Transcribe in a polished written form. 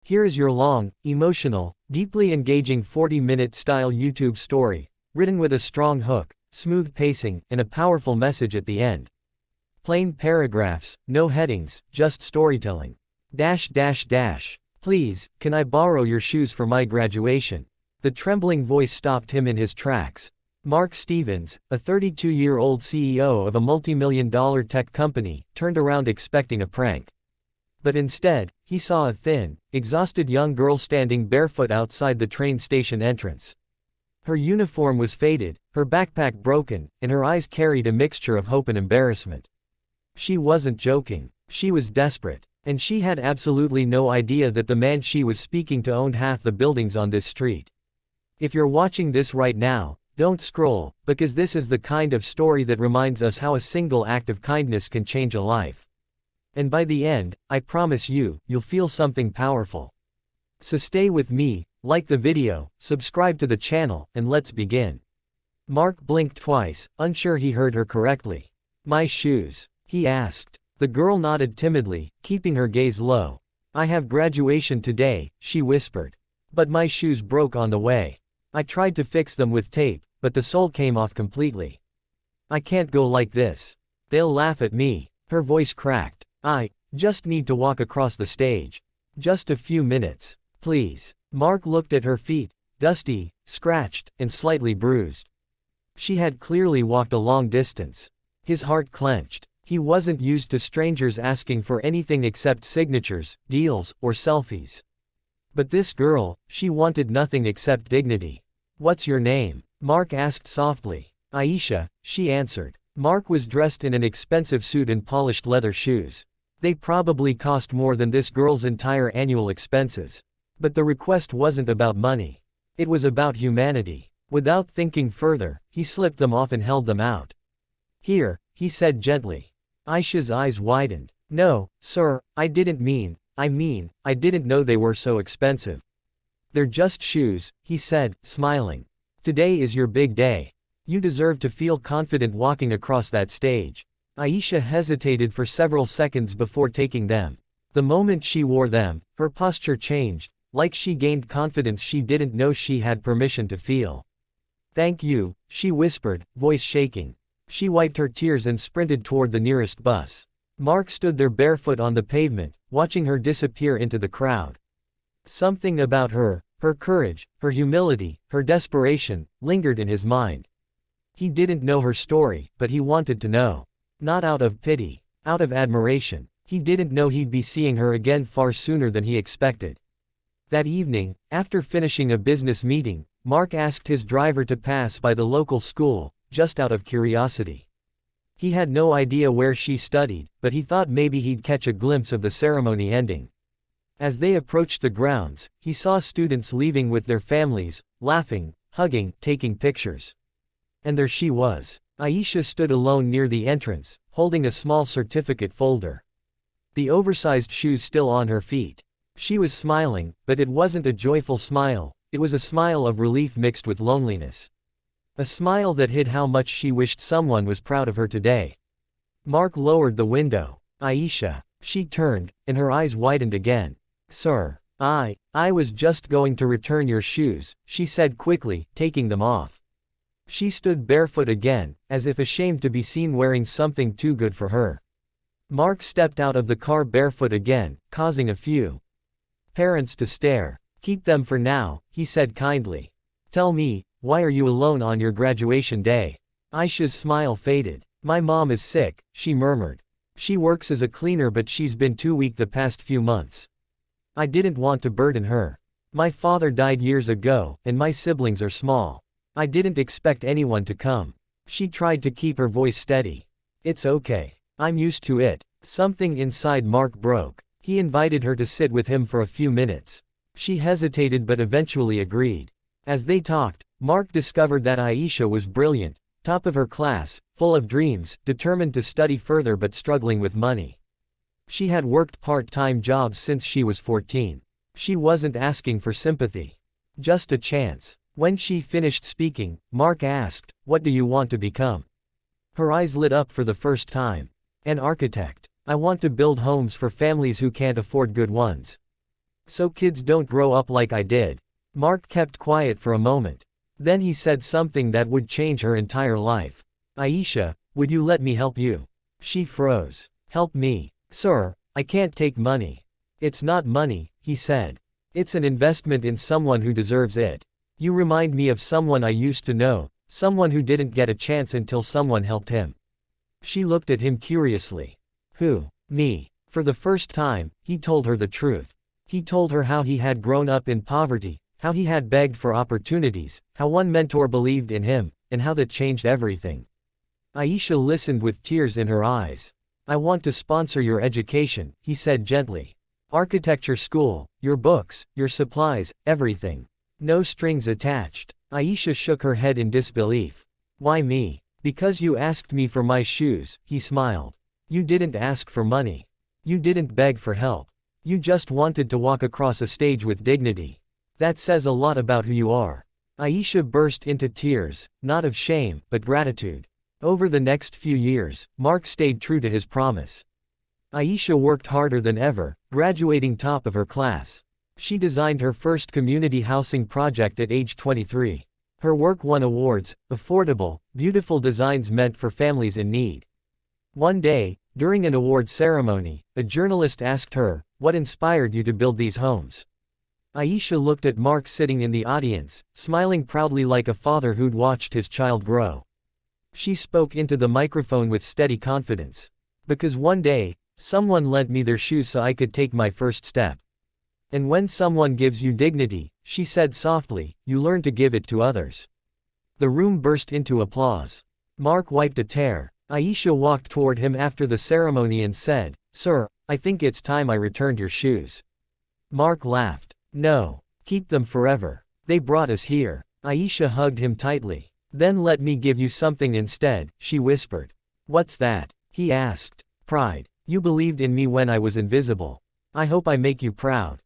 Here is your long, emotional, deeply engaging 40-minute style YouTube story, written with a strong hook, smooth pacing, and a powerful message at the end. Plain paragraphs, no headings, just storytelling. Please, can I borrow your shoes for my graduation? The trembling voice stopped him in his tracks. Mark Stevens, a 32-year-old CEO of a multi-million-dollar tech company, turned around expecting a prank. But instead, he saw a thin, exhausted young girl standing barefoot outside the train station entrance. Her uniform was faded, her backpack broken, and her eyes carried a mixture of hope and embarrassment. She wasn't joking. She was desperate. And she had absolutely no idea that the man she was speaking to owned half the buildings on this street. If you're watching this right now, don't scroll, because this is the kind of story that reminds us how a single act of kindness can change a life. And by the end, I promise you, you'll feel something powerful. So stay with me, like the video, subscribe to the channel, and let's begin. Mark blinked twice, unsure he heard her correctly. My shoes? He asked. The girl nodded timidly, keeping her gaze low. I have graduation today, she whispered. But my shoes broke on the way. I tried to fix them with tape, but the sole came off completely. I can't go like this. They'll laugh at me. Her voice cracked. I just need to walk across the stage. Just a few minutes, please. Mark looked at her feet, dusty, scratched, and slightly bruised. She had clearly walked a long distance. His heart clenched. He wasn't used to strangers asking for anything except signatures, deals, or selfies. But this girl, she wanted nothing except dignity. What's your name? Mark asked softly. Aisha, she answered. Mark was dressed in an expensive suit and polished leather shoes. They probably cost more than this girl's entire annual expenses. But the request wasn't about money. It was about humanity. Without thinking further, he slipped them off and held them out. Here, he said gently. Aisha's eyes widened. No, sir, I didn't mean, I didn't know they were so expensive. They're just shoes, he said, smiling. Today is your big day. You deserve to feel confident walking across that stage. Aisha hesitated for several seconds before taking them. The moment she wore them, her posture changed, like she gained confidence she didn't know she had permission to feel. Thank you, she whispered, voice shaking. She wiped her tears and sprinted toward the nearest bus. Mark stood there barefoot on the pavement, watching her disappear into the crowd. Something about her courage, her humility, her desperation, lingered in his mind. He didn't know her story, but he wanted to know. Not out of pity, out of admiration. He didn't know he'd be seeing her again far sooner than he expected. That evening, after finishing a business meeting, Mark asked his driver to pass by the local school, just out of curiosity. He had no idea where she studied, but he thought maybe he'd catch a glimpse of the ceremony ending. As they approached the grounds, he saw students leaving with their families, laughing, hugging, taking pictures. And there she was. Aisha stood alone near the entrance, holding a small certificate folder. The oversized shoes still on her feet. She was smiling, but it wasn't a joyful smile, it was a smile of relief mixed with loneliness. A smile that hid how much she wished someone was proud of her today. Mark lowered the window. Aisha. She turned, and her eyes widened again. Sir. I was just going to return your shoes, she said quickly, taking them off. She stood barefoot again, as if ashamed to be seen wearing something too good for her. Mark stepped out of the car barefoot again, causing a few parents to stare. Keep them for now, he said kindly. Tell me, why are you alone on your graduation day? Aisha's smile faded. My mom is sick, she murmured. She works as a cleaner but she's been too weak the past few months. I didn't want to burden her. My father died years ago, and my siblings are small. I didn't expect anyone to come. She tried to keep her voice steady. It's okay. I'm used to it. Something inside Mark broke. He invited her to sit with him for a few minutes. She hesitated but eventually agreed. As they talked, Mark discovered that Aisha was brilliant, top of her class, full of dreams, determined to study further but struggling with money. She had worked part-time jobs since she was 14. She wasn't asking for sympathy. Just a chance. When she finished speaking, Mark asked, "What do you want to become?" Her eyes lit up for the first time. An architect. I want to build homes for families who can't afford good ones. So kids don't grow up like I did. Mark kept quiet for a moment. Then he said something that would change her entire life. Aisha, would you let me help you? She froze. Help me? Sir, I can't take money. It's not money, he said. It's an investment in someone who deserves it. You remind me of someone I used to know, someone who didn't get a chance until someone helped him. She looked at him curiously. Who? Me. For the first time, he told her the truth. He told her how he had grown up in poverty, how he had begged for opportunities, how one mentor believed in him, and how that changed everything. Aisha listened with tears in her eyes. I want to sponsor your education, he said gently. Architecture school, your books, your supplies, everything. No strings attached. Aisha shook her head in disbelief. Why me? Because you asked me for my shoes, he smiled. You didn't ask for money. You didn't beg for help. You just wanted to walk across a stage with dignity. That says a lot about who you are. Aisha burst into tears, not of shame, but gratitude. Over the next few years, Mark stayed true to his promise. Aisha worked harder than ever, graduating top of her class. She designed her first community housing project at age 23. Her work won awards, affordable, beautiful designs meant for families in need. One day, during an award ceremony, a journalist asked her, "What inspired you to build these homes?" Aisha looked at Mark sitting in the audience, smiling proudly like a father who'd watched his child grow. She spoke into the microphone with steady confidence. Because one day, someone lent me their shoes so I could take my first step. And when someone gives you dignity, she said softly, you learn to give it to others. The room burst into applause. Mark wiped a tear. Aisha walked toward him after the ceremony and said, "Sir, I think it's time I returned your shoes." Mark laughed. "No. Keep them forever. They brought us here." Aisha hugged him tightly. "Then let me give you something instead," she whispered. "What's that?" he asked. "Pride. You believed in me when I was invisible. I hope I make you proud."